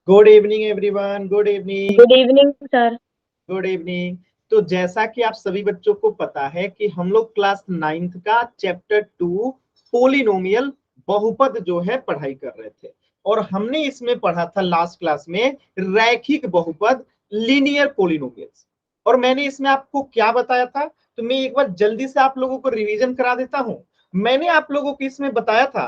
Good evening everyone, good evening. Good evening sir. Good evening. तो जैसा कि आप सभी बच्चों को पता है कि हम लोग क्लास 9th का चैप्टर 2 पोलिनोमियल बहुपद जो है पढ़ाई कर रहे थे, और हमने इसमें पढ़ा था लास्ट क्लास में रैखिक बहुपद, लीनियर पोलिनोमियल्स। और मैंने इसमें आपको क्या बताया था, तो मैं एक बार जल्दी से आप लोगों को रिवीजन करा देता हूं। मैंने आप लोगों को इसमें बताया था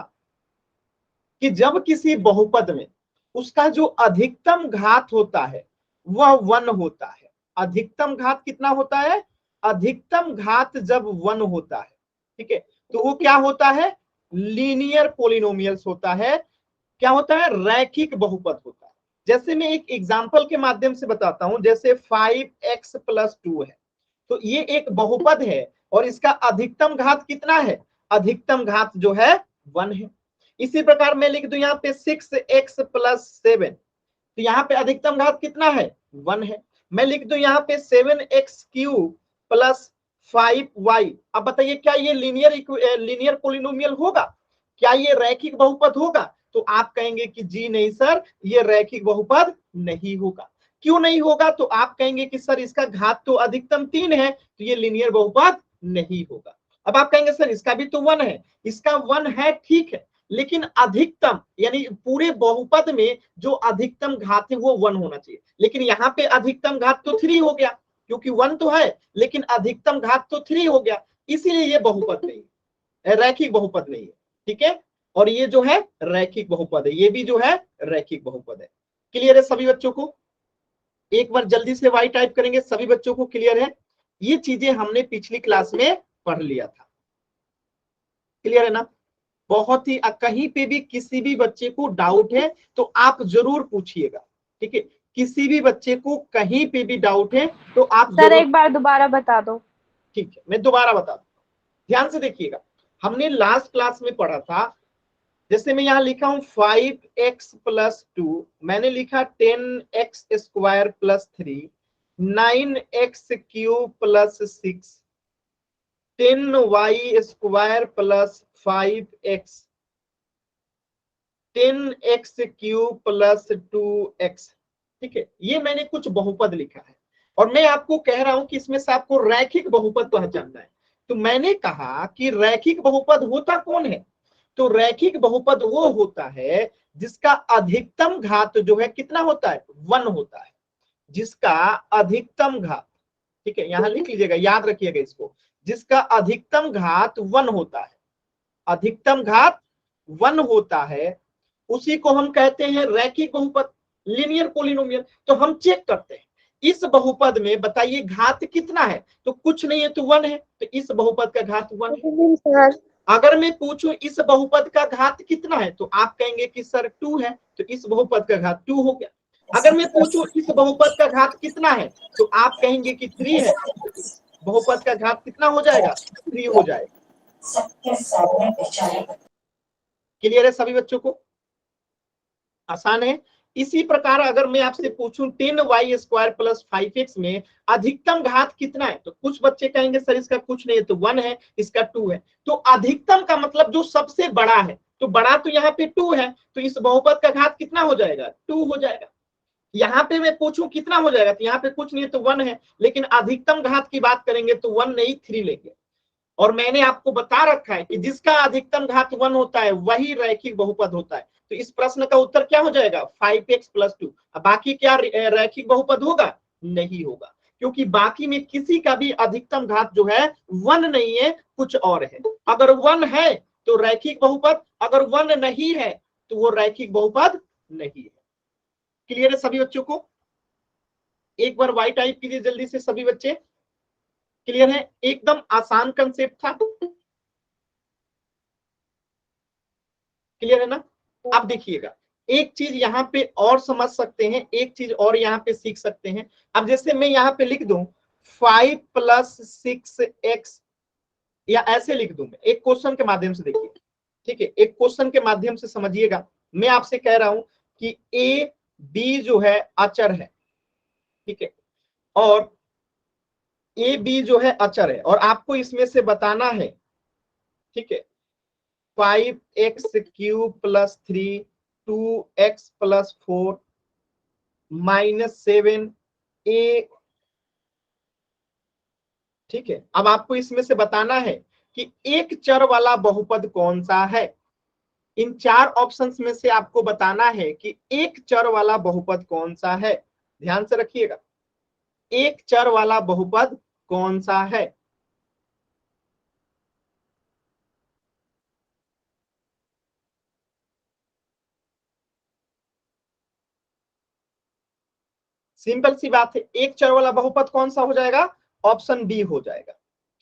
कि जब किसी बहुपद में उसका जो अधिकतम घात होता है वह 1 होता है। अधिकतम घात कितना होता है? अधिकतम घात जब 1 होता है, ठीक है, तो वो क्या होता है? लीनियर पोलिनोमियल्स होता है। क्या होता है? रैखिक बहुपद होता है। जैसे मैं एक एग्जांपल के माध्यम से बताता हूं, जैसे 5x + 2 है, तो ये एक बहुपद है और इसका अधिकतम घात कितना है? अधिकतम घात जो है 1 है। इसी प्रकार मैं लिख दूं यहाँ पे 6x + 7, तो यहाँ पे अधिकतम घात कितना है? 1 है। मैं लिख दूं यहाँ पे 7x³ + 5y। अब बताइए क्या ये लीनियर पोलिनोमियल होगा? क्या ये रैखिक बहुपद होगा? तो आप कहेंगे कि जी नहीं सर, ये रैखिक बहुपद नहीं होगा। क्यों नहीं होगा? तो आप कहेंगे कि सर इसका घात तो अधिकतम 3 है, तो ये लीनियर बहुपद नहीं होगा। अब आप कहेंगे सर इसका भी तो 1 है, इसका 1 है, ठीक है, लेकिन अधिकतम यानी पूरे बहुपद में जो अधिकतम घात है वो 1 होना चाहिए। लेकिन यहाँ पे अधिकतम घात तो 3 हो गया, क्योंकि 1 तो है लेकिन अधिकतम घात तो 3 हो गया, इसीलिए ये बहुपद नहीं है, रैखिक बहुपद नहीं है। ठीक है, और ये जो है रैखिक बहुपद है, ये भी जो है रैखिक बहुपद है। क्लियर है सभी बच्चों को? एक बार जल्दी से वाई टाइप करेंगे, सभी बच्चों को क्लियर है? ये चीजें हमने पिछली क्लास में पढ़ लिया था। क्लियर है ना? बहुत ही कहीं पे भी किसी भी बच्चे को डाउट है तो आप जरूर पूछिएगा। ठीक है, किसी भी बच्चे को कहीं पे भी डाउट है तो आप सर जरूर। एक बार दोबारा बता दो। ठीक है, मैं दोबारा बता दूं, ध्यान से देखिएगा। हमने लास्ट क्लास में पढ़ा था, जैसे मैं यहां लिखा हूं 5x + 2, मैंने लिखा 10x² + 3, 9x³ + 6, 10y² + 5x, 10x³ + 2x। ठीक है, ये मैंने कुछ बहुपद लिखा है और मैं आपको कह रहा हूं कि इसमें से आपको रैखिक बहुपद पहचानना है। तो मैंने कहा कि रैखिक बहुपद होता कौन है? तो रैखिक बहुपद वो होता है जिसका अधिकतम घात जो है कितना होता है? 1 होता है। जिसका अधिकतम घात, ठीक है, यहां लिख लीजिएगा, याद रखिएगा इसको, जिसका अधिकतम घात 1 होता है, अधिकतम घात 1 होता है, उसी को हम कहते हैं रैखिक बहुपद, लीनियर पोलिनोमियल। तो हम चेक करते हैं इस बहुपद में, बताइए घात कितना है? तो कुछ नहीं है तो 1 है, तो इस बहुपद का घात 1 है। सर अगर मैं पूछूं इस बहुपद का घात कितना है, तो आप कहेंगे कि सर 2 है, तो इस बहुपद का घात 2 हो गया। अगर मैं पूछूं इस बहुपद का घात कितना है, तो आप कहेंगे कि 3 है, बहुपद का घात कितना हो जाएगा? 3 हो जाएगा। क्लियर है सभी बच्चों को? आसान है। इसी प्रकार अगर मैं आपसे पूछूं 10y² + 5x में अधिकतम घात कितना है, तो कुछ बच्चे कहेंगे सर इसका कुछ नहीं है, तो 1 है, इसका 2 है। तो अधिकतम का मतलब जो सबसे बड़ा है, तो बड़ा तो यहाँ पे 2 है, तो इस बहुपद का घात कितना हो जाएगा? 2 हो जाएगा। यहाँ पे मैं पूछूं कितना हो जाएगा, तो यहाँ पे कुछ नहीं है तो 1 है, लेकिन अधिकतम घात की बात करेंगे तो 1 नहीं 3 लेंगे। और मैंने आपको बता रखा है कि जिसका अधिकतम घात 1 होता है वही रैखिक बहुपद होता है। तो इस प्रश्न का उत्तर क्या हो जाएगा? 5x + 2। अब बाकी क्या रैखिक बहुपद होगा? नहीं होगा, क्योंकि बाकी में किसी का भी अधिकतम घात जो है 1 नहीं है, कुछ और है। अगर 1 है तो रैखिक बहुपद, अगर 1 नहीं है तो वो रैखिक बहुपद नहीं है। क्लियर है सभी बच्चों को? एक बार वाई टाइप कीजिए जल्दी से सभी बच्चे। क्लियर है? एकदम आसान कंसेप्ट था। क्लियर है ना? अब देखिएगा, एक चीज यहाँ पे और समझ सकते हैं, एक चीज और यहाँ पे सीख सकते हैं। अब जैसे मैं यहाँ पे लिख दूं 5 + 6x, या ऐसे लिख दूं, मैं एक क्वेश्चन के माध्यम से देखिए। ठीक है, एक क्वेश्चन के माध्यम से समझिएगा। मैं आपसे कह रहा हूं कि ए बी जो है अचर है, ठीक है, और ए बी जो है अचर है, और आपको इसमें से बताना है, ठीक है, 5x³ + 3, 2x + 4, -7a। ठीक है, अब आपको इसमें से बताना है कि एक चर वाला बहुपद कौन सा है। इन चार ऑप्शंस में से आपको बताना है कि एक चर वाला बहुपद कौन सा है। ध्यान से रखिएगा, एक चर वाला बहुपद कौन सा है। सिंपल सी बात है, एक चर वाला बहुपद कौन सा हो जाएगा, ऑप्शन बी हो जाएगा।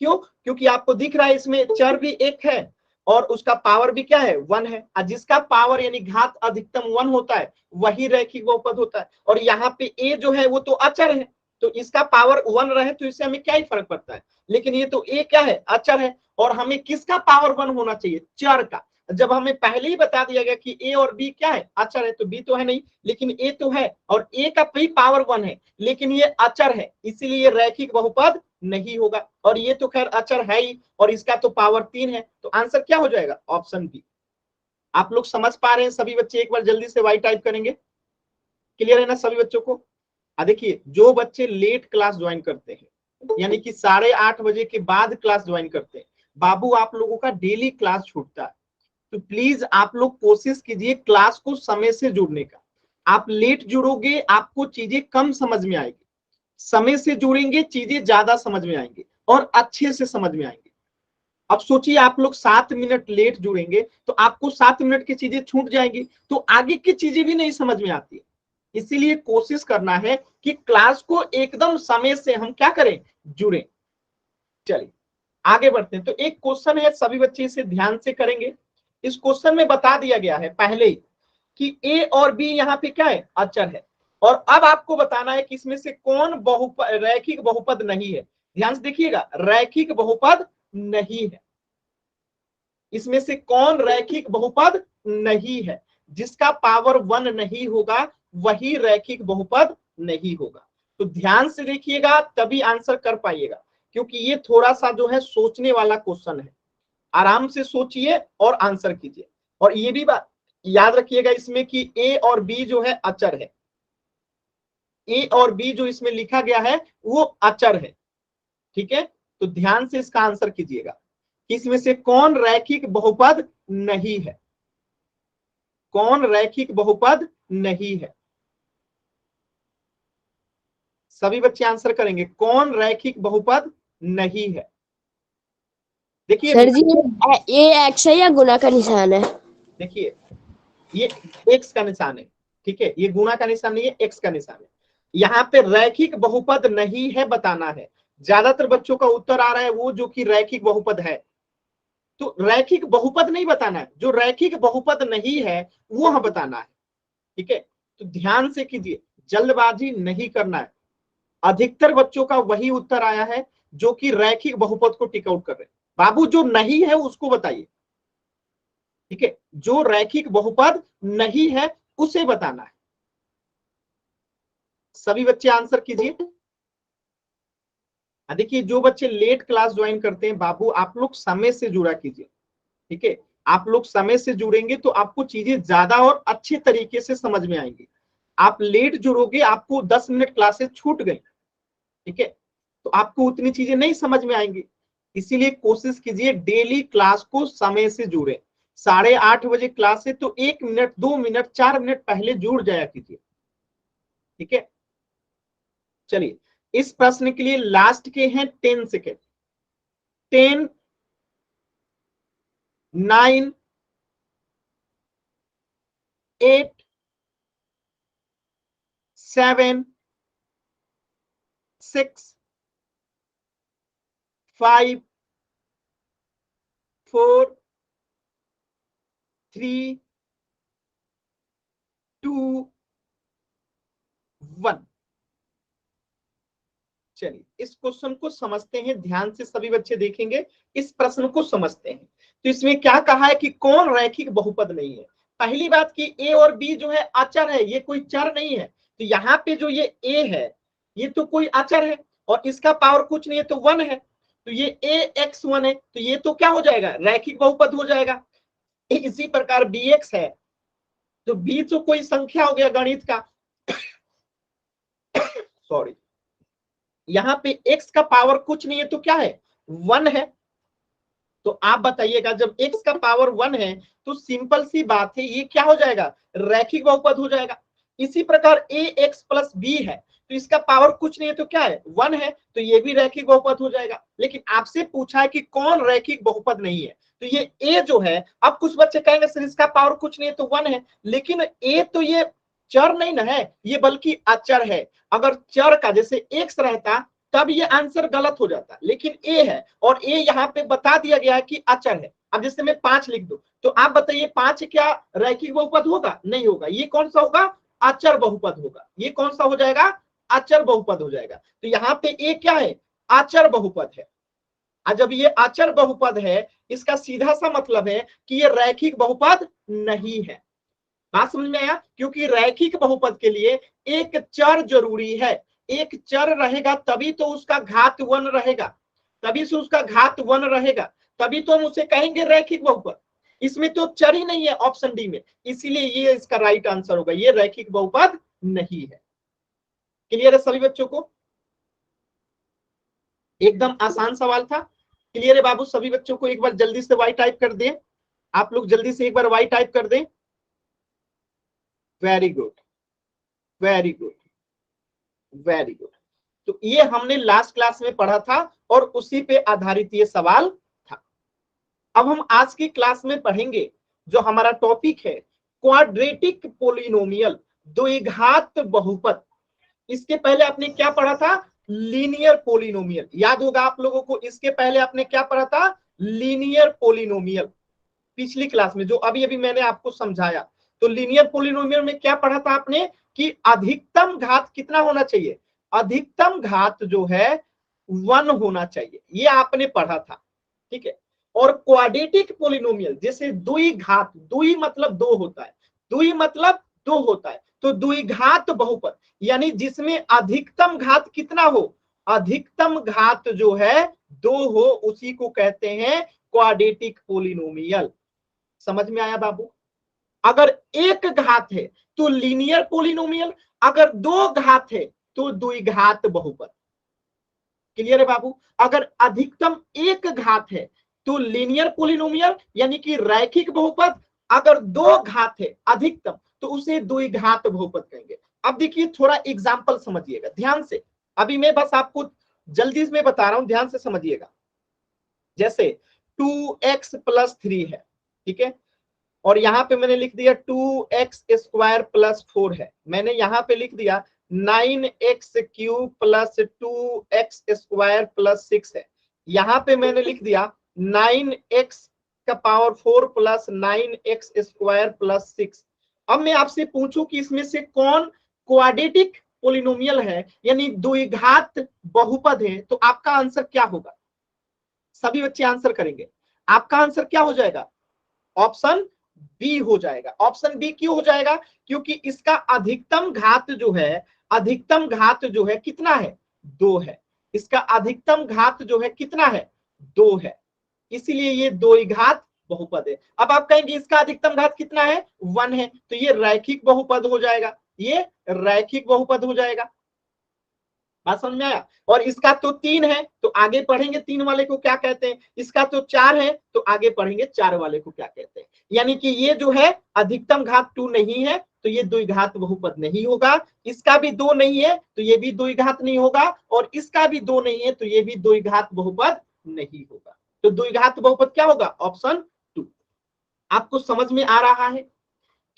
क्यों? क्योंकि आपको दिख रहा है इसमें चर भी एक है और उसका पावर भी क्या है, 1 है। और जिसका पावर यानी घात अधिकतम 1 होता है वही रैखिक बहुपद होता है। और यहाँ पे ए जो है वो तो अचर है, तो इसका पावर 1 रहे तो इससे हमें क्या ही फर्क पड़ता है। लेकिन ये तो ए क्या है, अचर है, और हमें किसका पावर 1 होना चाहिए, चर का। जब हमें पहले ही बता दिया गया कि ए और बी क्या है, अचर है, तो बी तो है नहीं, लेकिन ए तो है, और ए का भी पावर 1 है, लेकिन ये अचर है, इसीलिए रैखिक बहुपद नहीं होगा। और ये तो खैर अचर है ही, और इसका तो पावर 3 है, तो आंसर क्या हो जाएगा, ऑप्शन बी। आप लोग समझ पा रहे हैं सभी बच्चे? एक बार जल्दी से वाई टाइप करेंगे। क्लियर है ना सभी बच्चों को? देखिए, जो बच्चे लेट क्लास ज्वाइन करते हैं, यानी कि 8:30 बजे के बाद क्लास ज्वाइन करते हैं, बाबू आप लोगों का डेली क्लास छूटता है, तो प्लीज आप लोग कोशिश कीजिए क्लास को समय से जुड़ने का। आप लेट जुड़ोगे आपको चीजें कम समझ में आएगी, समय से जुड़ेंगे चीजें ज्यादा समझ में आएंगी और अच्छे से समझ में आएंगे। अब सोचिए आप लोग 7 मिनट लेट जुड़ेंगे तो आपको 7 मिनट की चीजें छूट जाएंगी, तो आगे की चीजें भी नहीं समझ में आती है। इसीलिए कोशिश करना है कि क्लास को एकदम समय से हम क्या करें, जुड़े। चलिए आगे बढ़ते हैं। तो एक क्वेश्चन है, सभी बच्चे इसे ध्यान से करेंगे। इस क्वेश्चन में बता दिया गया है पहले ही कि ए और बी यहाँ पे क्या है, अचर है। और अब आपको बताना है कि इसमें से कौन रैखिक बहुपद नहीं है। ध्यान से देखिएगा, रैखिक बहुपद नहीं है। इसमें से कौन रैखिक बहुपद नहीं है, जिसका पावर 1 नहीं होगा वही रैखिक बहुपद नहीं होगा। तो ध्यान से देखिएगा तभी आंसर कर पाइएगा, क्योंकि ये थोड़ा सा जो है सोचने वाला क्वेश्चन है। आराम से सोचिए और आंसर कीजिए। और ये भी बात याद रखिएगा इसमें कि ए और बी जो है अचर है। ए और बी जो इसमें लिखा गया है वो अचर है। ठीक है, तो ध्यान से इसका आंसर कीजिएगा, इसमें से कौन रैखिक बहुपद नहीं है, कौन रैखिक बहुपद नहीं है। सभी बच्चे आंसर करेंगे, कौन रैखिक बहुपद नहीं है। देखिए सर जी, ये एक्स है या गुना का निशान है? देखिए ये एक्स का निशान है, ठीक है, ये गुणा का निशान नहीं है, एक्स का निशान है। यहाँ पे रैखिक बहुपद नहीं है बताना है। ज्यादातर बच्चों का उत्तर आ रहा है वो जो कि रैखिक बहुपद है, तो रैखिक बहुपद नहीं बताना है, जो रैखिक बहुपद नहीं है वो हमें बताना है। ठीक है, तो ध्यान से कीजिए, जल्दबाजी नहीं करना है। अधिकतर बच्चों का वही उत्तर आया है जो कि रैखिक बहुपद को टिक आउट कर रहे हैं। बाबू जो नहीं है उसको बताइए। ठीक है, जो रैखिक बहुपद नहीं है उसे बताना है। सभी बच्चे आंसर कीजिए। देखिए, जो बच्चे लेट क्लास ज्वाइन करते हैं बाबू आप लोग समय से जुड़ा कीजिए। ठीक है, आप लोग समय से जुड़ेंगे तो आपको चीजें ज्यादा और अच्छे तरीके से समझ में आएंगी। आप लेट जुड़ोगे, आपको 10 मिनट क्लासेस छूट गई, ठीक है, तो आपको उतनी चीजें नहीं समझ में आएंगी। इसीलिए कोशिश कीजिए डेली क्लास को समय से जुड़े। 8:30 बजे क्लास है तो 1 मिनट 2 मिनट 4 मिनट पहले जुड़ जाया कीजिए। ठीक है, चलिए इस प्रश्न के लिए लास्ट के हैं 10 सेकेंड। 10, 9, 8, 7, 6, 5, 4, 3, 2, 1। चलिए इस क्वेश्चन को समझते हैं, ध्यान से सभी बच्चे देखेंगे, इस प्रश्न को समझते हैं। तो इसमें क्या कहा है कि कौन रैखिक बहुपद नहीं है। पहली बात कि ए और बी जो है अचर है, ये कोई चर नहीं है। तो यहाँ पे जो ये ए है ये तो कोई अचर है और इसका पावर कुछ नहीं है तो 1 है, तो ये ax1 है, तो ये तो क्या हो जाएगा, रैखिक बहुपद हो जाएगा। इसी प्रकार bx है, तो b तो कोई संख्या हो गया गणित का, सॉरी, यहाँ पे x का पावर कुछ नहीं है तो क्या है, 1 है। तो आप बताइएगा जब x का पावर 1 है तो सिंपल सी बात है ये क्या हो जाएगा, रैखिक बहुपद हो जाएगा। इसी प्रकार ax प्लस b है तो इसका पावर कुछ नहीं है तो क्या है, 1 है, तो ये भी रैखिक बहुपद हो जाएगा। लेकिन आपसे पूछा है कि कौन रैखिक बहुपद नहीं है, तो ये a जो है, अब कुछ बच्चे कहेंगे सर इसका पावर कुछ नहीं है तो 1 है, लेकिन a तो ये चर नहीं ना है, ये बल्कि अचर है। अगर चर का जैसे x रहता तब ये आंसर गलत हो जाता, लेकिन ए है और ए यहाँ पे बता दिया गया है कि अचर है। अब जैसे मैं 5 लिख दूं तो आप बताइए 5 क्या रैखिक बहुपद होगा, नहीं होगा। ये कौन सा होगा, अचर बहुपद होगा। ये कौन सा हो जाएगा, अचर बहुपद हो जाएगा। तो यहाँ पे ए क्या है, अचर बहुपद है। और जब ये अचर बहुपद है इसका सीधा सा मतलब है कि ये रैखिक बहुपद नहीं है। बात समझ में आया, क्योंकि रैखिक बहुपद के लिए एक चर जरूरी है, एक चर रहेगा तभी तो उसका घात 1 रहेगा, तभी से उसका घात 1 रहेगा, तभी तो हम उसे कहेंगे रैखिक बहुपद। इसमें तो चर ही नहीं है ऑप्शन डी में, इसीलिए ये इसका राइट आंसर होगा, ये रैखिक बहुपद नहीं है। क्लियर है सभी बच्चों को, एकदम आसान सवाल था। क्लियर है बाबू, सभी बच्चों को एक बार जल्दी से वाई टाइप कर दें, आप लोग जल्दी से एक बार वाई टाइप कर दें। Very good, very good, very good. तो ये हमने लास्ट क्लास में पढ़ा था और उसी पे आधारित ये सवाल था। अब हम आज की क्लास में पढ़ेंगे जो हमारा टॉपिक है क्वाड्रेटिक पोलिनोमियल, द्विघात बहुपद। इसके पहले आपने क्या पढ़ा था, लीनियर पोलिनोमियल, याद होगा आप लोगों को। इसके पहले आपने क्या पढ़ा था, लीनियर पोलिनोमियल, पिछली क्लास में जो अभी अभी मैंने आपको समझाया। तो लीनियर पोलिनोमियल में क्या पढ़ा था आपने कि अधिकतम घात कितना होना चाहिए, अधिकतम घात जो है 1 होना चाहिए, ये आपने पढ़ा था, ठीक है। और क्वाड्रेटिक पोलिनोमियल जैसे द्विघात, द्वि मतलब 2 होता है, द्वि मतलब 2 होता है, तो द्विघात बहुपद यानी जिसमें अधिकतम घात कितना हो, अधिकतम घात जो है 2 हो, उसी को कहते हैं क्वाड्रेटिक पोलिनोमियल। समझ में आया बाबू। अगर एक घात है तो लीनियर पोलिनोमियल, अगर 2 घात है तो द्विघात बहुपद। क्लियर है बाबू। अगर अधिकतम एक घात है तो लीनियर पोलिनोमियल यानी कि रैखिक बहुपद, अगर 2 घात है अधिकतम तो उसे द्विघात बहुपद कहेंगे। अब देखिए थोड़ा एग्जांपल समझिएगा ध्यान से, अभी मैं बस आपको जल्दी में बता रहा हूं, ध्यान से समझिएगा। जैसे 2x प्लस 3 है, ठीक है, और यहाँ पे मैंने लिख दिया 2x स्क्वायर प्लस 4 है, मैंने यहाँ पे लिख दिया 9x cube plus 2x square plus 6 है, यहाँ पे मैंने लिख दिया 9x का power 4 plus 9x square plus 6। अब मैं आपसे पूछूं कि इसमें से कौन क्वाड्रेटिक पोलिनोमियल है यानी द्विघात बहुपद है, तो आपका आंसर क्या होगा। सभी बच्चे आंसर करेंगे, आपका आंसर क्या हो जाएगा, ऑप्शन बी हो जाएगा। ऑप्शन बी क्यों हो जाएगा, क्योंकि इसका अधिकतम घात जो है, अधिकतम घात जो है कितना है, 2 है। इसका अधिकतम घात जो है कितना है, 2 है, इसीलिए ये द्विघात बहुपद है। अब आप कहेंगे इसका अधिकतम घात कितना है, 1 है, तो ये रैखिक बहुपद हो जाएगा, ये रैखिक बहुपद हो जाएगा। बात समझ में आया। और इसका तो 3 है तो आगे पढ़ेंगे 3 वाले को क्या कहते हैं, इसका तो 4 है तो आगे पढ़ेंगे 4 वाले को क्या कहते हैं। यानी कि ये जो है अधिकतम घात 2 नहीं है तो ये द्विघात बहुपद नहीं होगा, इसका भी 2 नहीं है तो ये भी द्विघात नहीं होगा, और इसका भी 2 नहीं है तो ये भी द्विघात बहुपद नहीं होगा। तो द्विघात बहुपद क्या होगा, ऑप्शन 2। आपको समझ में आ रहा है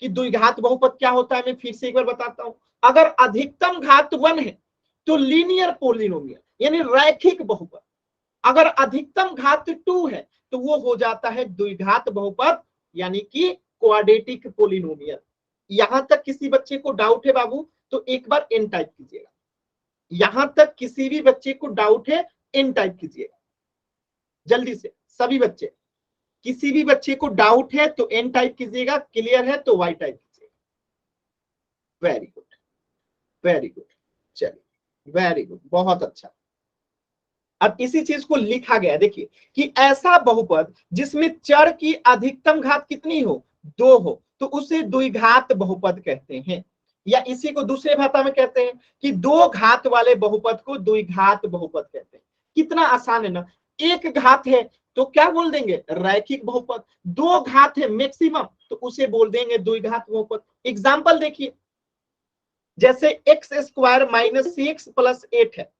कि द्विघात बहुपद क्या होता है। मैं फिर से एक बार बताता हूं, अगर अधिकतम घात 1 है तो लीनियर पोलिनोमियल यानी रैखिक बहुपद, अगर अधिकतम घात 2 है तो वो हो जाता है द्विघात बहुपद यानी कि क्वाड्रेटिक पोलिनोमियल। यहां तक किसी बच्चे को डाउट है बाबू तो एक बार एन टाइप कीजिएगा, यहां तक किसी भी बच्चे को डाउट है एन टाइप कीजिएगा जल्दी से। सभी बच्चे, किसी भी बच्चे को डाउट है तो एन टाइप कीजिएगा, क्लियर है तो वाई टाइप कीजिएगा। वेरी गुड, वेरी गुड, चलिए वेरी गुड, बहुत अच्छा। अब इसी चीज को लिखा गया देखिए कि ऐसा बहुपद जिसमें चर की अधिकतम घात कितनी हो, 2 हो, तो उसे द्विघात बहुपद कहते हैं। या इसी को दूसरे भाषा में कहते हैं कि दो घात वाले बहुपद को द्विघात बहुपद कहते हैं। कितना आसान है ना। एक घात है तो क्या बोल देंगे, रैखिक बहुपद। दो घात है मैक्सिमम तो उसे बोल देंगे द्विघात बहुपद। एग्जाम्पल देखिए, जैसे एक्स स्क्वायर माइनस सी एक्स प्लस 8 है,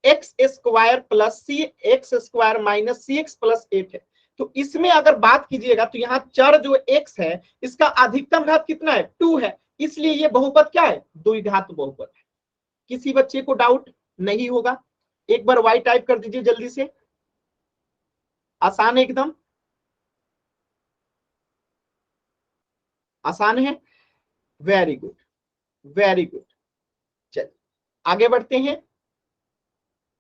एक्स स्क्वायर प्लस सी एक्स स्क्वायर माइनस सी एक्स प्लस 8 है। तो इसमें अगर बात कीजिएगा तो यहाँ चर जो एक्स है इसका अधिकतम घात कितना है, 2 है, इसलिए ये बहुपद क्या है, द्विघात बहुपद है। किसी बच्चे को डाउट नहीं होगा, एक बार वाई टाइप कर दीजिए जल्दी से, आसान है एकदम, आसान है। Very good, very good. चलिए आगे बढ़ते हैं।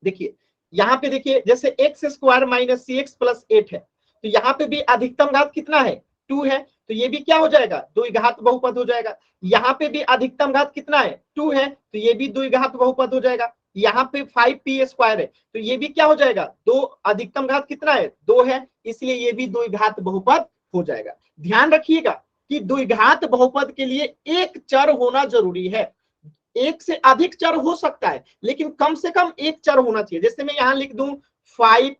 देखिए यहाँ पे देखिए, जैसे एक्स स्क्वायर माइनस सी एक्स प्लस 8 है, तो यहाँ पे भी अधिकतम घात कितना है, 2 है, तो ये भी क्या हो जाएगा, द्विघात बहुपद हो जाएगा। यहाँ पे भी अधिकतम घात कितना है, 2 है, तो ये भी द्विघात बहुपद हो जाएगा। यहाँ पे 5p स्क्वायर है, तो ये भी क्या हो जाएगा, दो, अधिकतम घात कितना है, 2 है, इसलिए ये भी द्विघात बहुपद हो जाएगा। ध्यान रखिएगा कि द्विघात बहुपद के लिए एक चर होना जरूरी है। एक से अधिक चर हो सकता है लेकिन कम से कम एक चर होना चाहिए। जैसे मैं यहां लिख दूं 5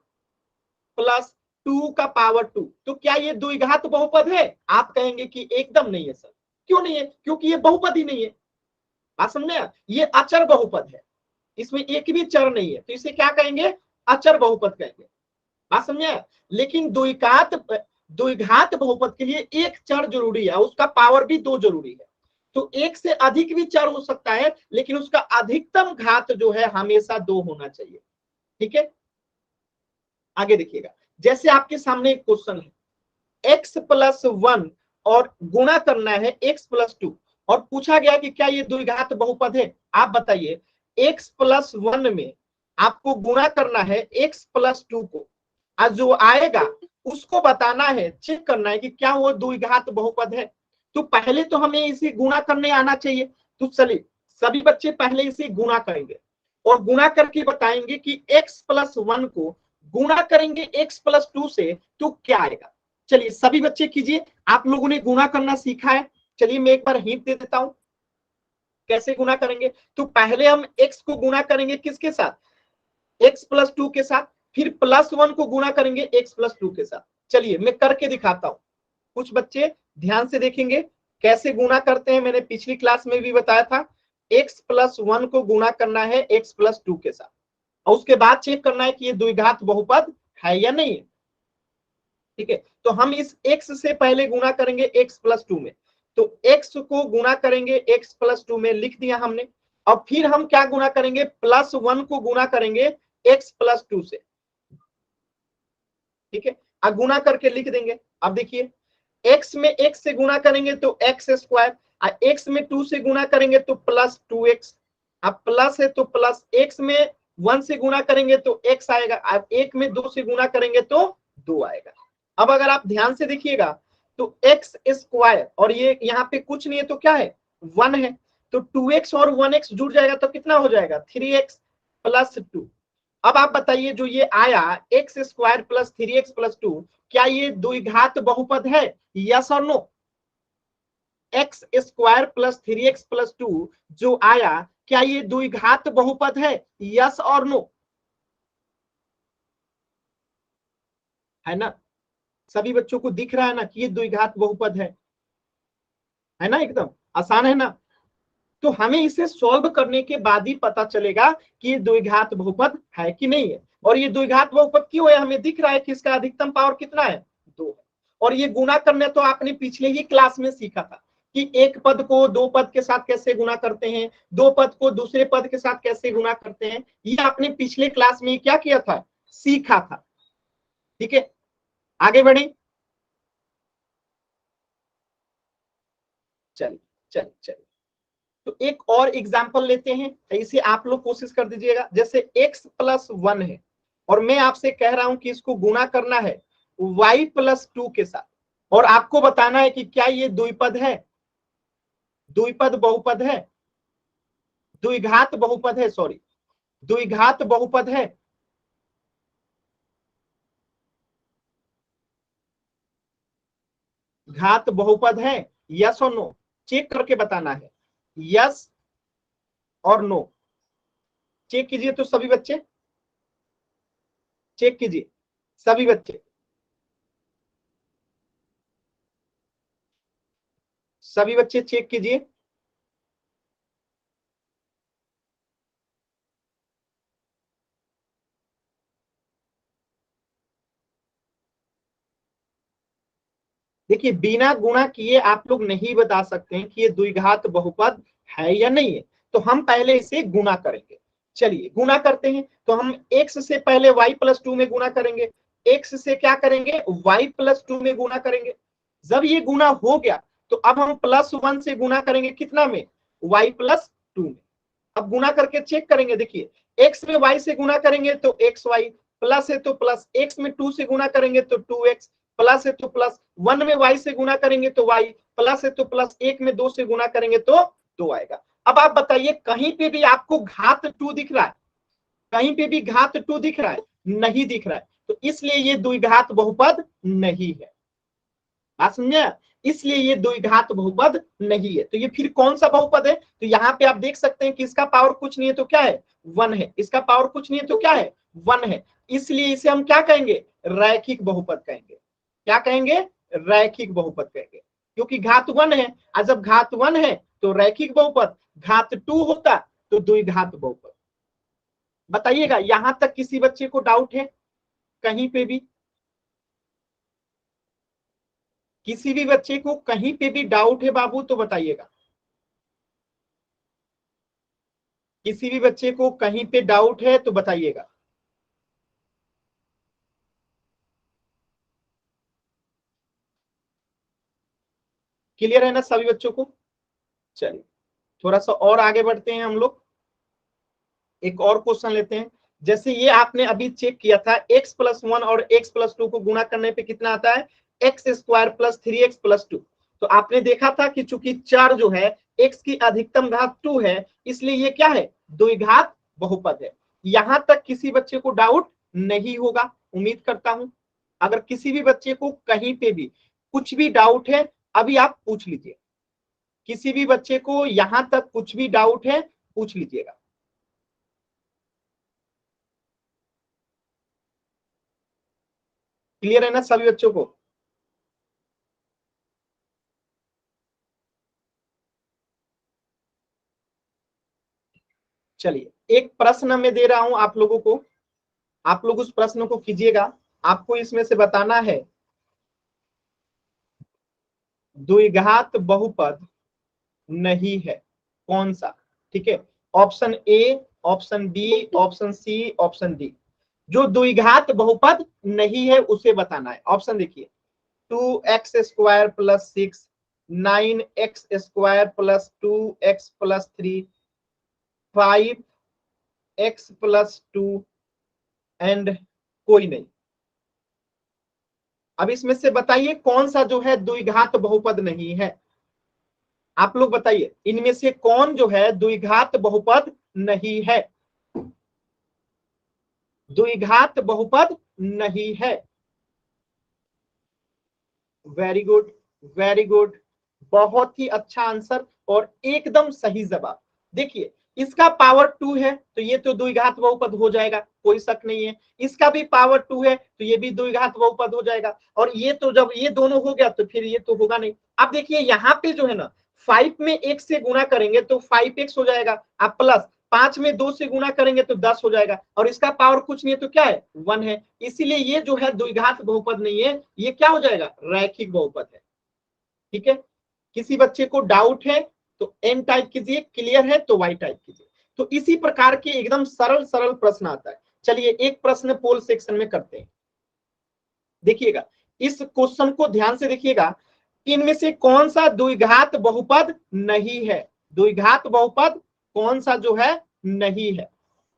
प्लस 2 का पावर 2, तो क्या ये द्विघात बहुपद है, आप कहेंगे कि एकदम नहीं है सर। क्यों नहीं है, क्योंकि ये बहुपद ही नहीं है। बात समझे, ये अचर बहुपद है, इसमें एक भी चर नहीं है, तो इसे क्या कहेंगे, अचर बहुपद कहेंगे। बात समझे। लेकिन द्विघात बहुपद के लिए एक चर जरूरी है, उसका पावर भी 2 जरूरी है। तो एक से अधिक भी चर हो सकता है लेकिन उसका अधिकतम घात जो है हमेशा 2 होना चाहिए। ठीक है, आगे देखिएगा, जैसे आपके सामने एक क्वेश्चन है, x प्लस 1 और गुणा करना है x प्लस 2, और पूछा गया कि क्या ये द्विघात बहुपद है। आप बताइए, x प्लस 1 में आपको गुणा करना है x प्लस 2 को, और जो आएगा उसको बताना है, चेक करना है कि क्या वो द्विघात बहुपद है। तो पहले तो हमें इसे गुणा करने आना चाहिए। तो चलिए सभी बच्चे पहले इसे गुणा करेंगे और गुणा करके बताएंगे कि x प्लस 1 को गुणा करेंगे x प्लस 2 से तो क्या आएगा। चलिए सभी बच्चे कीजिए, आप लोगों ने गुणा करना सीखा है। चलिए मैं एक बार हिंट दे देता हूं कैसे गुणा करेंगे। तो पहले हम x को गुणा करेंगे किसके साथ, x प्लस 2 के साथ, फिर प्लस 1 को गुणा करेंगे x प्लस 2 के साथ। चलिए मैं करके दिखाता हूं, कुछ बच्चे ध्यान से देखेंगे कैसे गुणा करते हैं। मैंने पिछली क्लास में भी बताया था, x प्लस 1 को गुणा करना है x प्लस 2 के साथ, और उसके बाद चेक करना है कि ये द्विघात बहुपद है या नहीं है। ठीक है, तो हम इस x से पहले गुणा करेंगे x प्लस 2 में, तो x को गुणा करेंगे x प्लस 2 में, लिख दिया हमने। और फिर हम क्या गुणा करेंगे, प्लस 1 को गुणा करेंगे x प्लस 2 से। ठीक है, अब गुणा करके लिख देंगे। अब देखिए, x में x से गुणा करेंगे तो x स्क्वायर, x में 2 से गुणा करेंगे तो प्लस 2x, अब प्लस है तो प्लस, x में 1 से गुणा करेंगे तो x आएगा, अब 1 में 2 से गुणा करेंगे तो 2 आएगा। अब अगर आप ध्यान से देखिएगा तो x स्क्वायर और ये यहाँ पे कुछ नहीं है तो क्या है, 1 है, तो 2x और 1x जुड़ जाएगा तो कितना हो जाएगा, 3x प्लस 2। अब आप बताइए जो ये आया x square plus 3x plus 2, क्या ये द्विघात बहुपद है, यस और no. X square plus 3x plus 2 जो आया, क्या ये द्विघात बहुपद है, यस और नो, है ना। सभी बच्चों को दिख रहा है ना कि ये द्विघात बहुपद है ना, एकदम आसान है ना। तो हमें इसे सॉल्व करने के बाद ही पता चलेगा कि ये द्विघात बहुपद है कि नहीं है। और ये द्विघात बहुपद क्यों है, हमें दिख रहा है कि इसका अधिकतम पावर कितना है, 2 है। और ये गुणा करने तो आपने पिछले ही क्लास में सीखा था कि एक पद को दो पद के साथ कैसे गुणा करते हैं, दो पद को दूसरे पद के साथ कैसे गुणा करते हैं, ये आपने पिछले क्लास में क्या किया था, सीखा था। ठीक है, आगे बढ़े। चलिए चलिए चलिए, तो एक और एग्जाम्पल लेते हैं, इसे आप लोग कोशिश कर दीजिएगा। जैसे x प्लस 1 है और मैं आपसे कह रहा हूं कि इसको गुणा करना है y प्लस 2 के साथ, और आपको बताना है कि क्या ये द्विपद है, द्विपद बहुपद है, द्विघात बहुपद है, सॉरी द्विघात बहुपद है। घात बहुपद है, यस और नो, चेक करके बताना है। यस और नो? चेक कीजिए तो सभी बच्चे, चेक कीजिए सभी बच्चे, सभी बच्चे चेक कीजिए। देखिए बिना गुणा किए आप लोग नहीं बता सकते हैं कि ये द्विघात बहुपद है या नहीं है, तो हम पहले इसे गुणा करेंगे। चलिए गुणा करते हैं। तो हम x से पहले y+2 में गुणा करेंगे, x से क्या करेंगे, y+2 में गुणा करेंगे। जब ये गुणा हो गया तो अब हम +1 से गुणा करेंगे, कितना में, y+2 में। अब गुणा करके चेक करेंगे। देखिए x में y से गुणा करेंगे तो xy, प्लस है तो प्लस, x में 2 से गुणा करेंगे तो 2x, प्लस है तो प्लस, 1 में y से गुणा करेंगे तो y, प्लस है तो प्लस, 1 में 2 से गुणा करेंगे तो 2 आएगा। अब आप बताइए कहीं पे भी आपको घात 2 दिख रहा है? कहीं पे भी घात 2 दिख रहा है? नहीं दिख रहा है, तो इसलिए ये द्विघात बहुपद नहीं है। बात समझे? इसलिए ये द्विघात बहुपद नहीं है। तो ये फिर कौन सा बहुपद है? तो यहाँ पे आप देख सकते हैं कि इसका पावर कुछ नहीं है तो क्या है, 1 है। इसका पावर कुछ नहीं है तो क्या है, 1 है। इसलिए इसे हम क्या कहेंगे, रैखिक बहुपद कहेंगे। क्या कहेंगे, रैखिक बहुपद कहेंगे, क्योंकि घात 1 है। और जब घात 1 है तो रैखिक बहुपद, घात 2 होता तो द्विघात बहुपद। बताइएगा यहां तक किसी बच्चे को डाउट है कहीं पे भी? किसी भी बच्चे को कहीं पे भी डाउट है बाबू तो बताइएगा। किसी भी बच्चे को कहीं पे डाउट है तो बताइएगा। क्लियर है ना सभी बच्चों को? चलिए थोड़ा सा और आगे बढ़ते हैं हम लोग, एक और क्वेश्चन लेते हैं। जैसे ये आपने अभी चेक किया था, x+1 और x+2 को गुणा करने पे कितना आता है, x² + 3x+2। तो आपने देखा था कि चूंकि चर जो है x की अधिकतम घात 2 है, इसलिए ये क्या है, द्विघात बहुपद है। यहां तक किसी बच्चे को डाउट नहीं होगा, उम्मीद करता हूं। अगर किसी भी बच्चे को कहीं पे भी कुछ भी डाउट है, अभी आप पूछ लीजिए। किसी भी बच्चे को यहां तक कुछ भी डाउट है, पूछ लीजिएगा। क्लियर है ना सभी बच्चों को? चलिए एक प्रश्न मैं दे रहा हूं आप लोगों को, आप लोग उस प्रश्न को कीजिएगा। आपको इसमें से बताना है द्विघात बहुपद नहीं है कौन सा। ठीक है, option A, option B, option C, option D. जो द्विघात बहुपद नहीं है उसे बताना है। ऑप्शन देखिए, 2x² + 6, 9x² + 2x + 3, 5x+2 and कोई नहीं। अब इसमें से बताइए कौन सा जो है द्विघात बहुपद नहीं है। आप लोग बताइए इनमें से कौन जो है द्विघात बहुपद नहीं है। द्विघात बहुपद नहीं है। वेरी गुड, वेरी गुड, बहुत ही अच्छा आंसर और एकदम सही जवाब। देखिए इसका पावर 2 है तो ये तो द्विघात बहुपद हो जाएगा, कोई शक नहीं है। इसका भी पावर 2 है तो ये भी द्विघात बहुपद हो जाएगा। और ये तो जब ये दोनों हो गया तो फिर ये तो होगा नहीं। अब देखिए यहाँ पे जो है ना, 5 में 1 से गुणा करेंगे तो 5x हो जाएगा, आप प्लस 5 में 2 से गुणा करेंगे तो 10 हो जाएगा, और इसका पावर कुछ नहीं है तो क्या है, 1 है। इसीलिए ये जो है द्विघात बहुपद नहीं है, ये क्या हो जाएगा, रैखिक बहुपद है। ठीक है, किसी बच्चे को डाउट है तो एन टाइप कीजिए, क्लियर है तो वाई टाइप कीजिए। तो इसी प्रकार के एकदम सरल सरल प्रश्न आता है। चलिए एक प्रश्न पोल सेक्शन में करते हैं। देखिएगा इस क्वेश्चन को ध्यान से देखिएगा, इनमें से कौन सा द्विघात बहुपद नहीं है। द्विघात बहुपद कौन सा जो है नहीं है,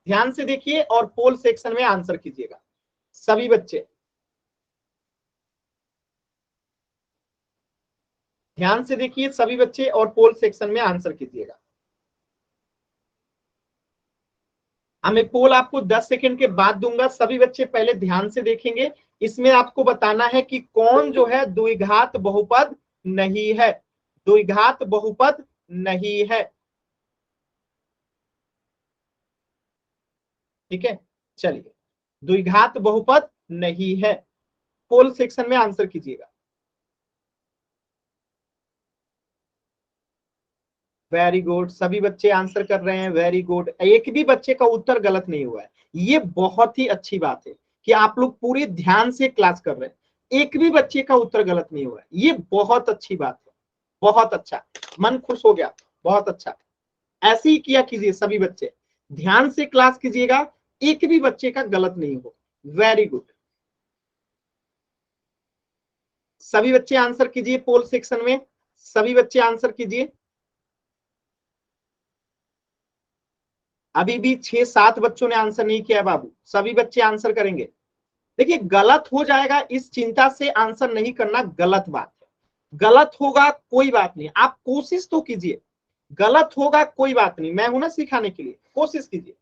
ध्यान से देखिए और पोल सेक्शन में आंसर कीजिएगा सभी बच्चे। ध्यान से देखिए सभी बच्चे और पोल सेक्शन में आंसर कीजिएगा। मैं पोल आपको 10 सेकंड के बाद दूंगा, सभी बच्चे पहले ध्यान से देखेंगे। इसमें आपको बताना है कि कौन जो है द्विघात बहुपद नहीं है। द्विघात बहुपद नहीं है, ठीक है, चलिए द्विघात बहुपद नहीं है। पोल सेक्शन में आंसर कीजिएगा। वेरी गुड, सभी बच्चे आंसर कर रहे हैं, वेरी गुड। एक भी बच्चे का उत्तर गलत नहीं हुआ है। ये बहुत ही अच्छी बात है कि आप लोग पूरे ध्यान से क्लास कर रहे हैं, एक भी बच्चे का उत्तर गलत नहीं हुआ है। ये बहुत अच्छी बात है, बहुत अच्छा, मन खुश हो गया, बहुत अच्छा। ऐसे ही किया कीजिए, सभी बच्चे ध्यान से क्लास कीजिएगा, एक भी बच्चे का गलत नहीं हो। वेरी गुड, सभी बच्चे आंसर कीजिए पोल सेक्शन में, सभी बच्चे आंसर कीजिए। अभी भी 6-7 बच्चों ने आंसर नहीं किया है बाबू, सभी बच्चे आंसर करेंगे। देखिए गलत हो जाएगा इस चिंता से आंसर नहीं करना गलत बात है, गलत होगा कोई बात नहीं, आप कोशिश तो कीजिए, गलत होगा कोई बात नहीं, मैं हूं ना सिखाने के लिए, कोशिश कीजिए।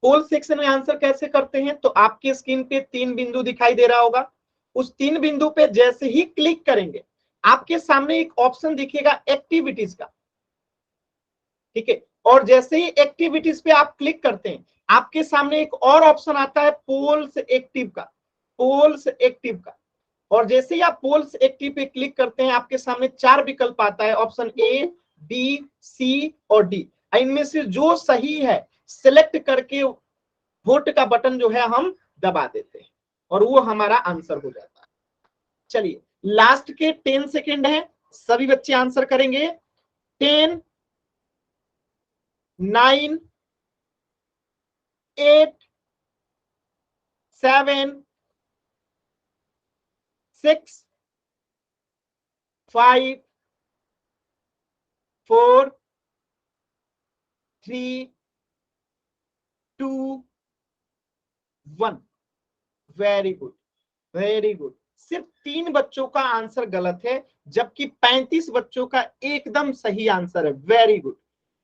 पोल सेक्शन में आंसर कैसे करते हैं, तो आपके स्क्रीन पे 3 बिंदु दिखाई दे रहा होगा, उस 3 बिंदु पे जैसे ही क्लिक करेंगे आपके सामने एक ऑप्शन दिखेगा एक्टिविटीज का, ठीक है, और जैसे ही एक्टिविटीज पे आप क्लिक करते हैं आपके सामने एक और ऑप्शन आता है पोल्स एक्टिव का, पोल्स एक्टिव का, और जैसे ही आप पोल्स एक्टिव पे क्लिक करते हैं आपके सामने 4 विकल्प आता है, ऑप्शन ए, बी, सी और डी। इनमें से जो सही है सिलेक्ट करके वोट का बटन जो है हम दबा देते हैं और वो हमारा आंसर हो जाता है। चलिए लास्ट के 10 सेकेंड है, सभी बच्चे आंसर करेंगे। 10, 9, 8, 7, 6, 5, 4, 3, 2, 1। Very good, very good. सिर्फ 3 बच्चों का आंसर गलत है जबकि 35 बच्चों का एकदम सही आंसर है। वेरी गुड,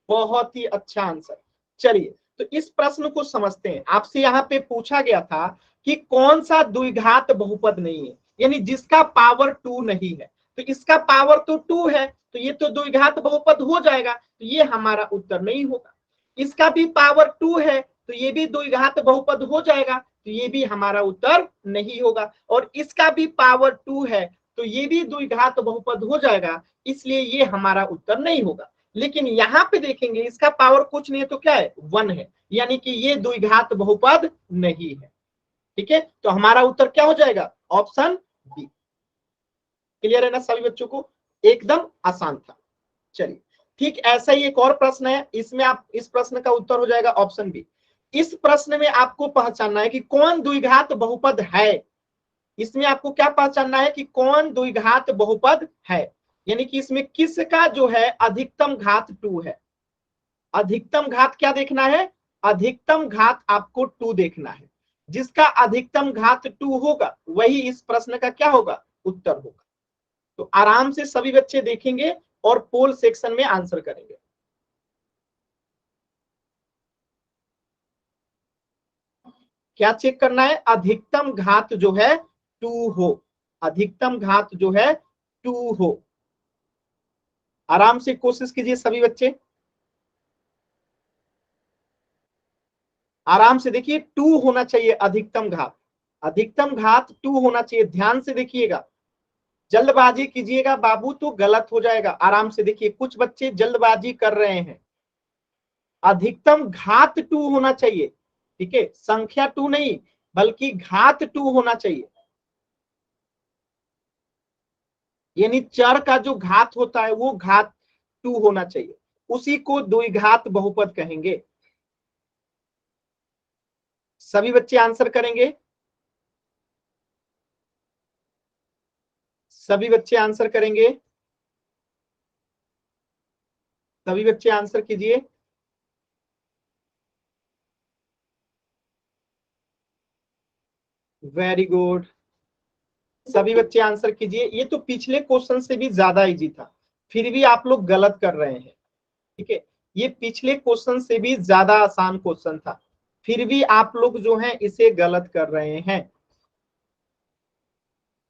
बहुत ही अच्छा आंसर। चलिए तो इस प्रश्न को समझते हैं। आपसे यहाँ पे पूछा गया था कि कौन सा द्विघात बहुपद नहीं है, यानी जिसका पावर 2 नहीं है, तो इसका पावर तो 2 है तो ये तो द्विघात बहुपद हो जाएगा, तो ये हमारा उत्तर नहीं होगा। इसका भी पावर 2 है तो ये भी द्विघात बहुपद हो जाएगा, तो ये भी हमारा उत्तर नहीं होगा। और इसका भी पावर 2 है तो ये भी द्विघात बहुपद हो जाएगा, इसलिए ये हमारा उत्तर नहीं होगा। लेकिन यहाँ पे देखेंगे इसका पावर कुछ नहीं है तो क्या है, 1 है, यानी कि ये द्विघात बहुपद नहीं है। ठीक है, तो हमारा उत्तर क्या हो जाएगा, ऑप्शन बी। क्लियर है ना सभी बच्चों को, एकदम आसान था। चलिए ठीक ऐसा ही एक और प्रश्न है, इसमें आप इस प्रश्न का उत्तर हो जाएगा ऑप्शन बी। इस प्रश्न में आपको पहचानना है कि कौन द्विघात बहुपद है। इसमें आपको क्या पहचानना है कि कौन द्विघात बहुपद है, यानी कि इसमें किसका जो है अधिकतम घात 2 है। अधिकतम घात क्या देखना है, अधिकतम घात आपको 2 देखना है। जिसका अधिकतम घात 2 होगा वही इस प्रश्न का क्या होगा, उत्तर होगा। तो आराम से सभी बच्चे देखेंगे और पोल सेक्शन में आंसर करेंगे। क्या चेक करना है, अधिकतम घात जो है 2 हो, अधिकतम घात जो है 2 हो। आराम से कोशिश कीजिए सभी बच्चे, आराम से देखिए 2 होना चाहिए अधिकतम घात, अधिकतम घात 2 होना चाहिए। ध्यान से देखिएगा, जल्दबाजी कीजिएगा बाबू तो गलत हो जाएगा। आराम से देखिए, कुछ बच्चे जल्दबाजी कर रहे हैं। अधिकतम घात 2 होना चाहिए, ठीक है, संख्या 2 नहीं बल्कि घात 2 होना चाहिए, यानी चर का जो घात होता है वो घात 2 होना चाहिए, उसी को द्विघात बहुपद कहेंगे। सभी बच्चे आंसर करेंगे, सभी बच्चे आंसर करेंगे, सभी बच्चे आंसर कीजिए। वेरी गुड, सभी बच्चे आंसर कीजिए। ये तो पिछले क्वेश्चन से भी ज्यादा इजी था, फिर भी आप लोग गलत कर रहे हैं। ठीक है, ये पिछले क्वेश्चन से भी ज्यादा आसान क्वेश्चन था, फिर भी आप लोग जो हैं इसे गलत कर रहे हैं।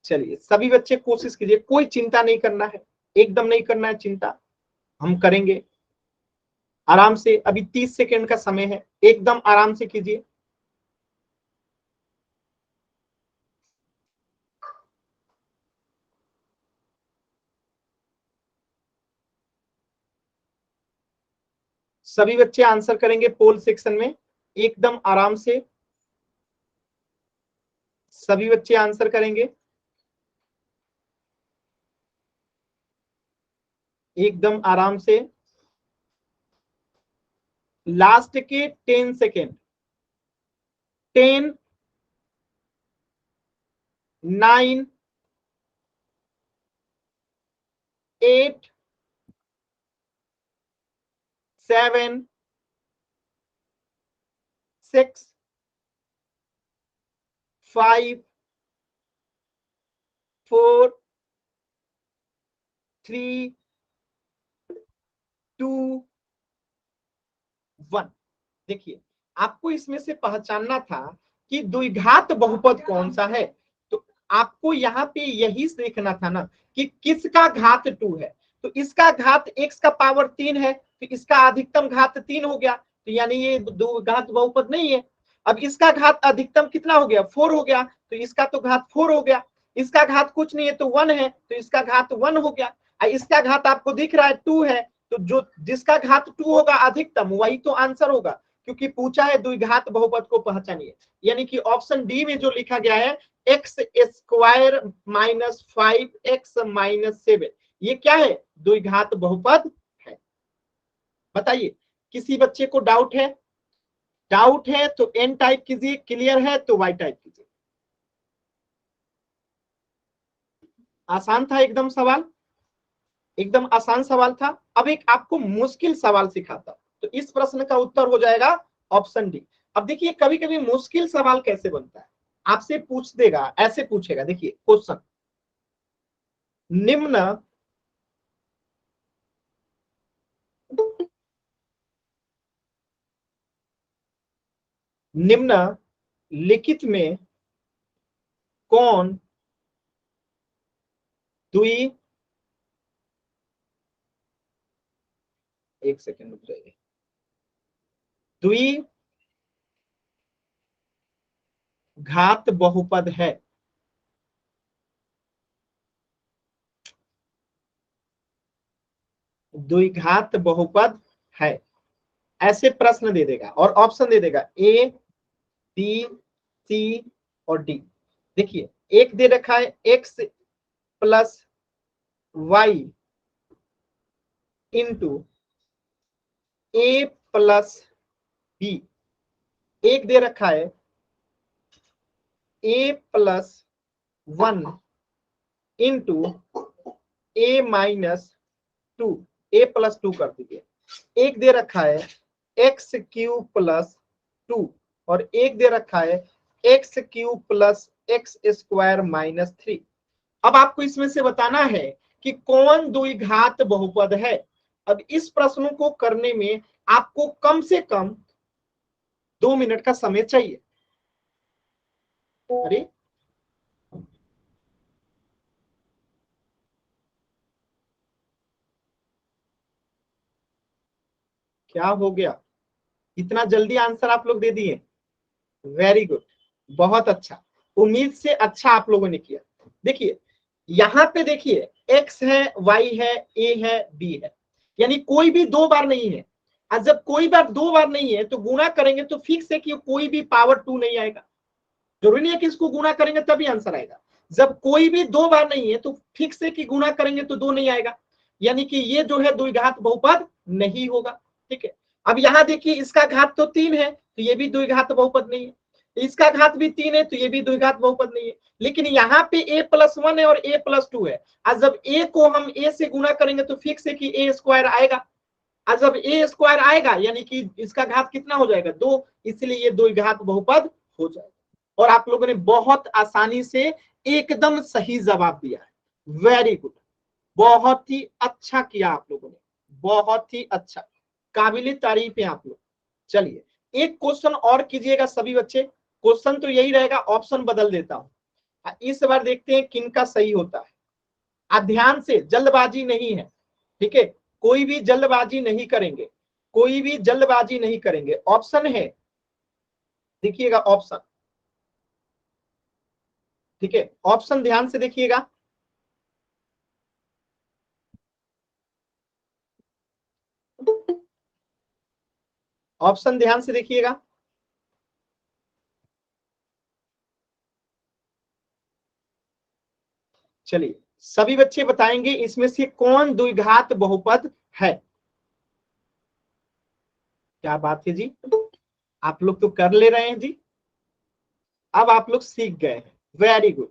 चलिए सभी बच्चे कोशिश कीजिए, कोई चिंता नहीं करना है, एकदम नहीं करना है चिंता, हम करेंगे आराम से। अभी 30 सेकेंड का समय है, एकदम आराम से कीजिए, सभी बच्चे आंसर करेंगे पोल सेक्शन में एकदम आराम से, सभी बच्चे आंसर करेंगे एकदम आराम से। लास्ट के 10 सेकेंड, 10, 9, 8, 7, 6, 5, 4, 3, 2, 1। देखिए आपको इसमें से पहचानना था कि द्विघात बहुपद कौन सा है, तो आपको यहाँ पे यही देखना था ना कि किसका घात 2 है। तो इसका घात x का पावर 3 है, तो इसका अधिकतम घात 3 हो गया, तो यानी ये द्विघात बहुपद नहीं है। अब इसका घात अधिकतम कितना हो गया, 4 हो गया, तो इसका तो घात 4 हो गया। इसका घात कुछ नहीं है तो 1 है, तो इसका घात 1 हो गया। इसका घात आपको दिख रहा है 2 है, तो जो जिसका घात 2 होगा अधिकतम वही तो आंसर होगा, क्योंकि पूछा है द्विघात बहुपद को पहचानिए। यानी कि ऑप्शन डी में जो लिखा गया है x square minus 5x minus 7, ये क्या है, द्विघात बहुपद है। बताइए किसी बच्चे को डाउट है? डाउट है तो एन टाइप कीजिए, क्लियर है तो वाई टाइप कीजिए। आसान था एकदम सवाल, एकदम आसान सवाल था। अब एक आपको मुश्किल सवाल सिखाता, तो इस प्रश्न का उत्तर हो जाएगा ऑप्शन डी। अब देखिए कभी कभी मुश्किल सवाल कैसे बनता है, आपसे पूछ देगा, ऐसे पूछेगा। देखिए क्वेश्चन, निम्न निम्नलिखित में कौन द्वि, एक सेकंड रुक जाइए, द्विघात बहुपद है? द्विघात बहुपद है, ऐसे प्रश्न दे देगा और ऑप्शन दे देगा ए, बी, सी और डी। देखिए एक दे रखा है x प्लस वाई इंटू ए प्लस बी, एक दे रखा है ए प्लस 1 इंटू ए माइनस 2, ए प्लस 2 कर दीजिए। एक दे रखा है एक्स क्यूब प्लस 2 और एक दे रखा है x cube plus x square minus 3। अब आपको इसमें से बताना है कि कौन द्विघात बहुपद है। अब इस प्रश्नों को करने में आपको कम से कम 2 मिनट का समय चाहिए। अरे क्या हो गया, इतना जल्दी आंसर आप लोग दे दिए? वेरी गुड, बहुत अच्छा, उम्मीद से अच्छा आप लोगों ने किया। देखिए यहाँ पे देखिए x है, y है, a है, b है, यानी कोई भी 2 बार नहीं है। और जब कोई बार 2 बार नहीं है तो गुना करेंगे तो फिक्स है कि कोई भी पावर 2 नहीं आएगा। जरूरी नहीं है कि इसको गुना करेंगे तभी आंसर आएगा। जब कोई भी 2 बार नहीं है तो फिक्स है कि गुना करेंगे तो 2 नहीं आएगा, यानी कि ये जो है द्विघात बहुपद नहीं होगा। ठीक है, अब यहाँ देखिए इसका घात तो 3 है, तो ये भी द्विघात बहुपद नहीं है। इसका घात भी 3 है, तो ये भी द्विघात बहुपद नहीं है। लेकिन यहाँ पे a प्लस 1 है और a प्लस 2 है, और जब a को हम a से गुना करेंगे तो फिक्स है कि a स्क्वायर आएगा। और जब a स्क्वायर आएगा यानी कि इसका घात कितना हो जाएगा, 2, इसलिए ये द्विघात बहुपद हो जाएगा। और आप लोगों ने बहुत आसानी से एकदम सही जवाब दिया है, वेरी गुड, बहुत ही अच्छा किया आप लोगों ने, बहुत ही अच्छा, काबिले तारीफ है आप लोग। चलिए एक क्वेश्चन और कीजिएगा सभी बच्चे, क्वेश्चन तो यही रहेगा, ऑप्शन बदल देता हूं। इस बार देखते हैं किनका सही होता है। ध्यान से, जल्दबाजी नहीं है, ठीक है, कोई भी जल्दबाजी नहीं करेंगे, कोई भी जल्दबाजी नहीं करेंगे। ऑप्शन है, देखिएगा ऑप्शन, ठीक है, ऑप्शन ध्यान से देखिएगा। ऑप्शन ध्यान से देखिएगा। चलिए सभी बच्चे बताएंगे इसमें से कौन द्विघात बहुपद है। क्या बात है जी, आप लोग तो कर ले रहे हैं जी, अब आप लोग सीख गए हैं। वेरी गुड,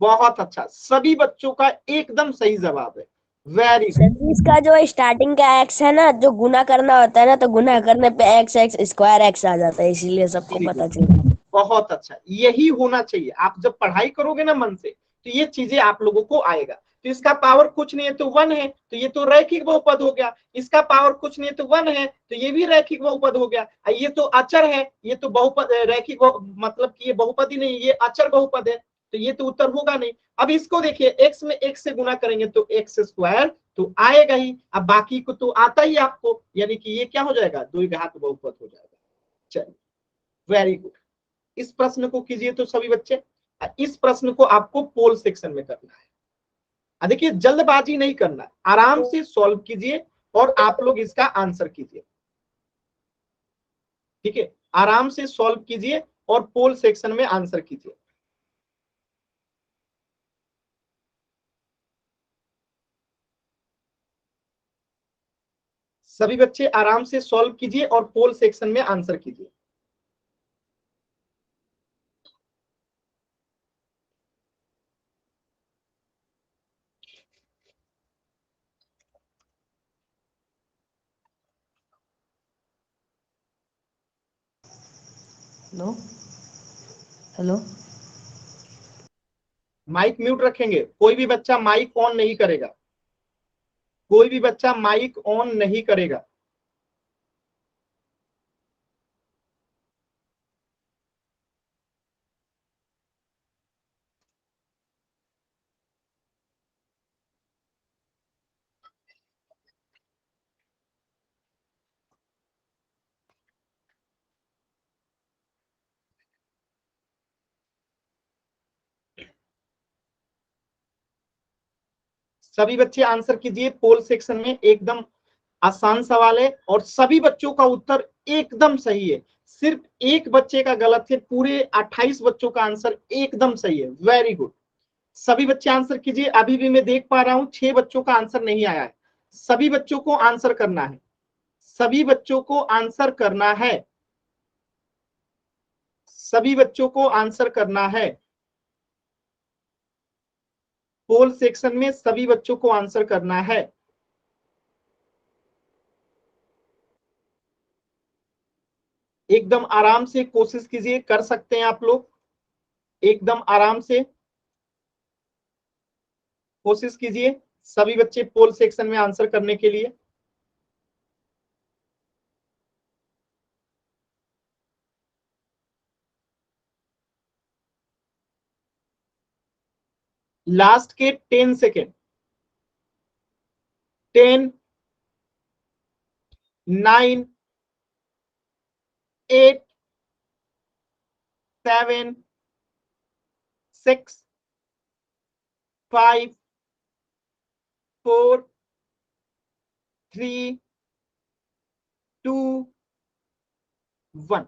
बहुत अच्छा, सभी बच्चों का एकदम सही जवाब है। Very sir good. जी, इसका जो स्टार्टिंग का एक्स है ना, जो गुना करना होता है ना, तो गुना करने पे एक्स एक्स स्क्वायर एक्स आ जाता है, इसीलिए सबको पता चलता है। बहुत अच्छा, यही होना चाहिए। आप जब पढ़ाई करोगे ना मन से, तो ये चीजें आप लोगों को आएगा। तो इसका पावर कुछ नहीं है तो 1 है, तो ये तो रैखिक बहुपद हो गया। इसका पावर कुछ नहीं है तो 1 है, तो ये भी रैखिक बहुपद हो गया। ये तो अचर है, ये तो बहुपद रैखिक मतलब कि ये बहुपद ही नहीं, ये अचर बहुपद है, तो ये तो उत्तर होगा नहीं। अब इसको देखिए, एक्स में एक्स से गुना करेंगे तो एक्स स्क्वायर तो आएगा ही। अब बाकी को तो आता ही आपको, यानी कि ये क्या हो जाएगा, द्विघात बहुपद हो जाएगा। चलिए वेरी गुड। इस प्रश्न को कीजिए तो सभी बच्चे, इस प्रश्न को आपको पोल सेक्शन में करना है। देखिए जल्दबाजी नहीं करना, आराम से सॉल्व कीजिए और आप लोग इसका आंसर कीजिए। ठीक है, आराम से सॉल्व कीजिए और पोल सेक्शन में आंसर कीजिए। सभी बच्चे आराम से सॉल्व कीजिए और पोल सेक्शन में आंसर कीजिए। हेलो हेलो, माइक म्यूट रखेंगे, कोई भी बच्चा माइक ऑन नहीं करेगा, कोई भी बच्चा माइक ऑन नहीं करेगा। सभी बच्चे आंसर कीजिए पोल सेक्शन में, एकदम आसान सवाल है और सभी बच्चों का उत्तर एकदम सही है। सिर्फ एक बच्चे का गलत है, पूरे 28 बच्चों का आंसर एकदम सही है। वेरी गुड, सभी बच्चे आंसर कीजिए। अभी भी मैं देख पा रहा हूं 6 बच्चों का आंसर नहीं आया है। सभी बच्चों को आंसर करना है, सभी बच्चों को आंसर करना है, सभी बच्चों को आंसर करना है। पोल सेक्शन में सभी बच्चों को आंसर करना है। एकदम आराम से कोशिश कीजिए, कर सकते हैं आप लोग, एकदम आराम से कोशिश कीजिए सभी बच्चे पोल सेक्शन में आंसर करने के लिए। लास्ट के 10 second, 10, 9, 8, 7, 6, 5, 4, 3, 2, 1।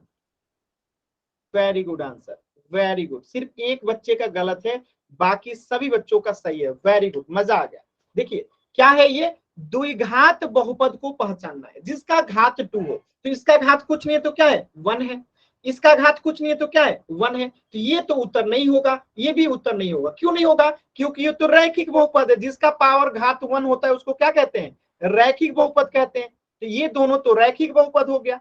Very good answer, very good. सिर्फ एक बच्चे का गलत है, बाकी सभी बच्चों का सही है। वेरी गुड, मजा आ गया। देखिए क्या है ये, द्विघात बहुपद को पहचानना है जिसका घात 2 हो। तो इसका घात कुछ नहीं है तो क्या है, 1 है। इसका घात कुछ नहीं है तो क्या है, 1 है। तो ये तो उत्तर नहीं होगा, ये भी उत्तर नहीं होगा। क्यों नहीं होगा, क्योंकि ये तो रैखिक बहुपद है, जिसका पावर घात 1 होता है उसको क्या कहते हैं, रैखिक बहुपद कहते हैं। तो ये दोनों तो रैखिक बहुपद हो गया।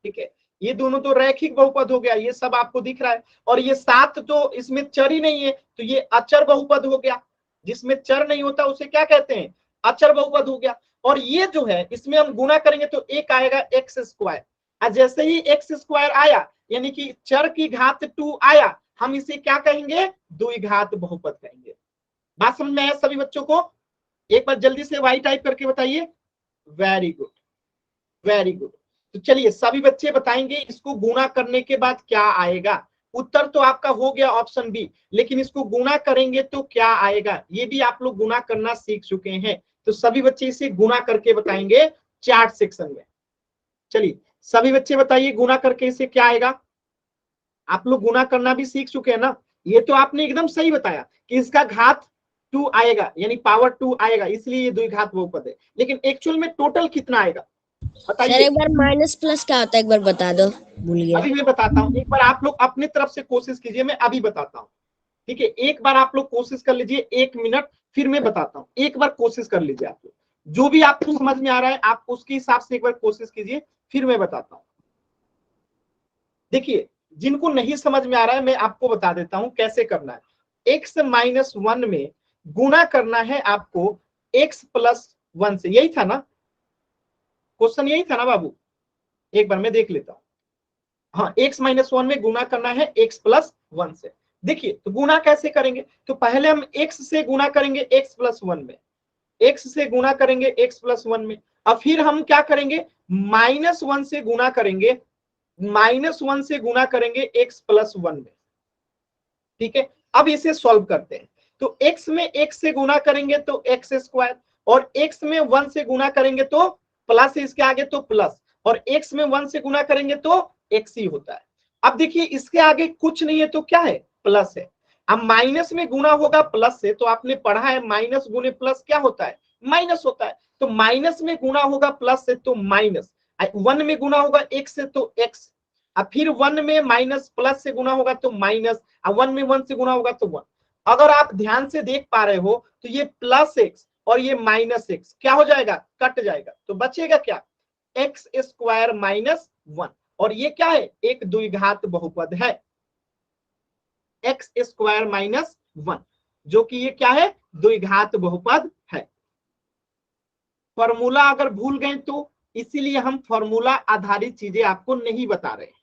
ठीक है, ये दोनों तो रैखिक बहुपद हो गया, ये सब आपको दिख रहा है। और ये 7 तो इसमें चर ही नहीं है, तो ये अचर बहुपद हो गया। जिसमें चर नहीं होता उसे क्या कहते हैं, अचर बहुपद हो गया। और ये जो है इसमें हम गुना करेंगे तो एक आएगा एक्स स्क्वायर, और जैसे ही एक्स स्क्वायर आया यानी कि चर की घात 2 आया, हम इसे क्या कहेंगे, द्विघात बहुपद कहेंगे। बात समझ में आया सभी बच्चों को, एक बार जल्दी से वाई टाइप करके बताइए। Very good, very good. तो चलिए सभी बच्चे बताएंगे इसको गुणा करने के बाद क्या आएगा। उत्तर तो आपका हो गया ऑप्शन बी, लेकिन इसको गुणा करेंगे तो क्या आएगा, ये भी आप लोग गुणा करना सीख चुके हैं। तो सभी बच्चे इसे गुणा करके बताएंगे चार्ट सेक्शन में। चलिए सभी बच्चे बताइए गुना करके इसे क्या आएगा। आप लोग गुना करना भी सीख चुके हैं ना। ये तो आपने एकदम सही बताया कि इसका घात 2 आएगा, यानी पावर 2 आएगा, इसलिए ये द्विघात बहुपद है। लेकिन एक्चुअल में टोटल कितना आएगा सर बताइए। एक बार माइनस प्लस क्या होता है, एक बार बता दो, भूल गया। अभी मैं बताता हूँ, एक बार आप लोग अपने तरफ से कोशिश कीजिए, मैं अभी बताता हूँ। ठीक है, एक बार आप लोग कोशिश कर लीजिए, 1 मिनट, फिर मैं बताता हूँ। एक बार कोशिश कर लीजिए आप लोग, जो भी आपको समझ में आ रहा है आप उसके हिसाब से एक बार कोशिश कीजिए, फिर मैं बताता हूँ। देखिए जिनको नहीं समझ में आ रहा है मैं आपको बता देता हूं कैसे करना है। x-1 में गुना करना है आपको x+1 से, यही था ना क्वेश्चन, यही था ना बाबू। एक बार मैं देख लेता हूं। हाँ, x-1 में गुना करना है x+1 से। देखिए तो गुना कैसे करेंगे, तो पहले हम x से गुना करेंगे x+1 में, x से गुना करेंगे x+1 में, और फिर हम क्या करेंगे -1 से गुना करेंगे, -1 से गुना करेंगे x+1 में। ठीक है, अब इसे सॉल्व करते हैं। तो x में x से गुना करेंगे तो x², और x में 1 से गुना करेंगे तो प्लस, इसके आगे तो प्लस, और x में 1 से गुना करेंगे तो x ही होता है। अब देखिए इसके आगे कुछ नहीं है तो क्या है, प्लस है। अब माइनस में गुना होगा प्लस से, तो आपने पढ़ा है माइनस गुने प्लस क्या होता है, माइनस होता है। तो माइनस में गुना होगा प्लस से तो माइनस, 1 में गुना होगा x से तो x, अब फिर 1 में माइनस प्लस से गुना होगा तो माइनस, 1 में 1 से गुना होगा तो 1। अगर आप ध्यान से देख पा रहे हो तो ये +x और ये -x क्या हो जाएगा, कट जाएगा, तो बचेगा क्या, x² - 1, और ये क्या है, एक द्विघात बहुपद है x² - 1, जो कि ये क्या है, द्विघात बहुपद है। फॉर्मूला अगर भूल गए तो इसीलिए हम फॉर्मूला आधारित चीजें आपको नहीं बता रहे हैं।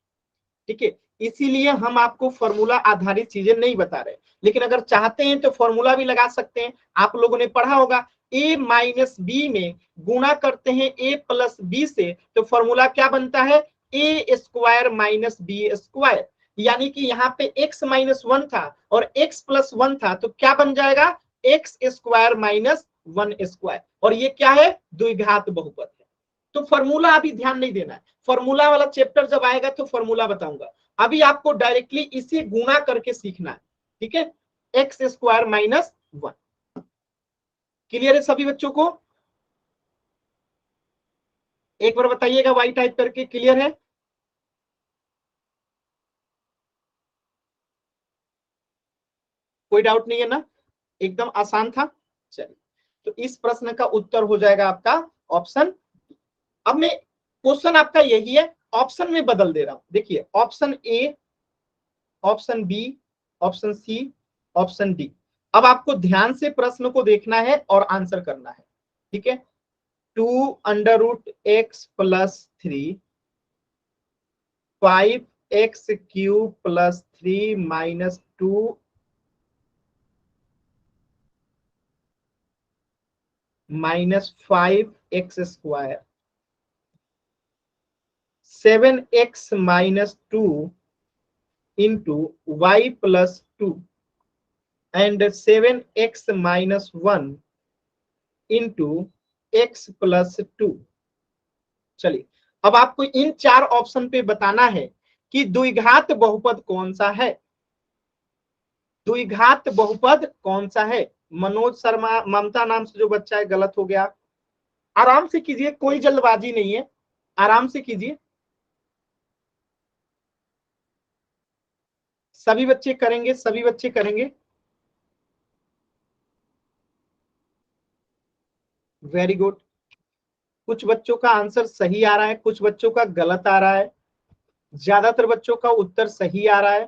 ठीक है, इसीलिए हम आपको फॉर्मूला आधारित चीजें नहीं बता रहे, लेकिन अगर चाहते हैं तो फॉर्मूला भी लगा सकते हैं। आप लोगों ने पढ़ा होगा a - b में गुणा करते हैं a + b से, तो फॉर्मूला क्या बनता है, a² - b², यानी कि यहाँ पे x - 1 था और x + 1 था, तो क्या बन जाएगा, x² - 1², और ये क्या है, द्विघात बहुपद है। तो फॉर्मूला अभी ध्यान नहीं देना है, फॉर्मूला वाला चैप्टर जब आएगा तो फॉर्मूला बताऊंगा। अभी आपको डायरेक्टली इसे गुना करके सीखना है। ठीक है, x² - 1। क्लियर है सभी बच्चों को, एक बार बताइएगा y टाइप करके, क्लियर है। कोई डाउट नहीं है ना, एकदम आसान था। चलिए, तो इस प्रश्न का उत्तर हो जाएगा आपका ऑप्शन। अब मैं क्वेश्चन आपका यही है, ऑप्शन में बदल दे रहा हूं। देखिए option A, option B, option C, option D. अब आपको ध्यान से प्रश्न को देखना है और आंसर करना है। ठीक है, 2√x + 3, 5x³ + 3 - 2 - 5x², 7x - 2 into y + 2 and 7x - 1 into x + 2। चलिए, अब आपको इन 4 ऑप्शन पे बताना है कि द्विघात बहुपद कौन सा है, द्विघात बहुपद कौन सा है। मनोज शर्मा, ममता नाम से जो बच्चा है, गलत हो गया। आराम से कीजिए, कोई जल्दबाजी नहीं है, आराम से कीजिए, सभी बच्चे करेंगे, सभी बच्चे करेंगे। वेरी गुड, कुछ बच्चों का आंसर सही आ रहा है, कुछ बच्चों का गलत आ रहा है, ज्यादातर बच्चों का उत्तर सही आ रहा है।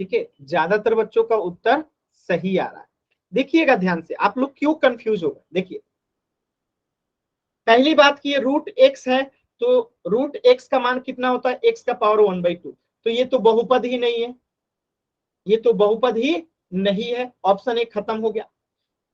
ठीक है, ज्यादातर बच्चों का उत्तर सही आ रहा है। देखिएगा ध्यान से, आप लोग क्यों कंफ्यूज हो गए। देखिए पहली बात की ये √x है, तो √x का मान कितना होता है, x का पावर 1/2, तो ये तो बहुपद ही नहीं है, ये तो बहुपद ही नहीं है। ऑप्शन ए खत्म हो गया।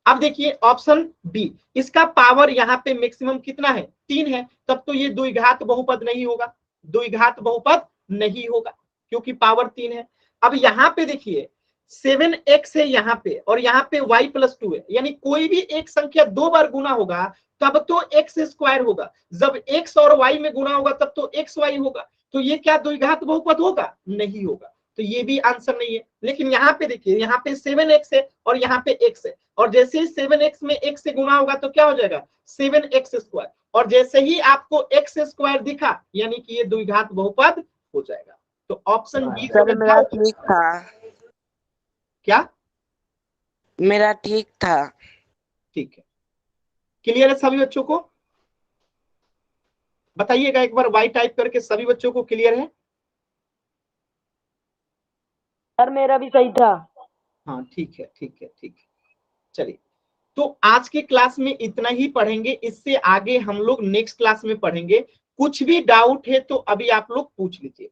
अब देखिए ऑप्शन बी, इसका पावर यहाँ पे मैक्सिमम कितना है, 3 है, तब तो ये द्विघात बहुपद नहीं होगा, द्विघात बहुपद नहीं होगा क्योंकि पावर 3 है। अब यहाँ पे देखिए 7x है यहाँ पे और यहाँ पे y+2 है, यानी कोई भी एक संख्या 2 बार गुना होगा तब तो x² होगा, जब x और y में गुना होगा तब तो xy होगा। तो ये क्या द्विघात बहुपद होगा? नहीं होगा, तो ये भी आंसर नहीं है। लेकिन यहाँ पे देखिए, यहाँ पे 7x है और यहाँ पे x है, और जैसे ही 7x में x से गुना होगा तो क्या हो जाएगा? 7x², और जैसे ही आपको x² दिखा यानी कि ये द्विघात बहुपद हो जाएगा। तो ऑप्शन बी सर मेरा ठीक था, क्या मेरा ठीक था। ठीक है, क्लियर है सभी बच्चों को? बताइएगा एक बार वाई टाइप करके, सभी बच्चों को क्लियर है? सर मेरा भी सही था। हाँ ठीक है ठीक है ठीक है। चलिए, तो आज के क्लास में इतना ही पढ़ेंगे, इससे आगे हम लोग नेक्स्ट क्लास में पढ़ेंगे। कुछ भी डाउट है तो अभी आप लोग पूछ लीजिए।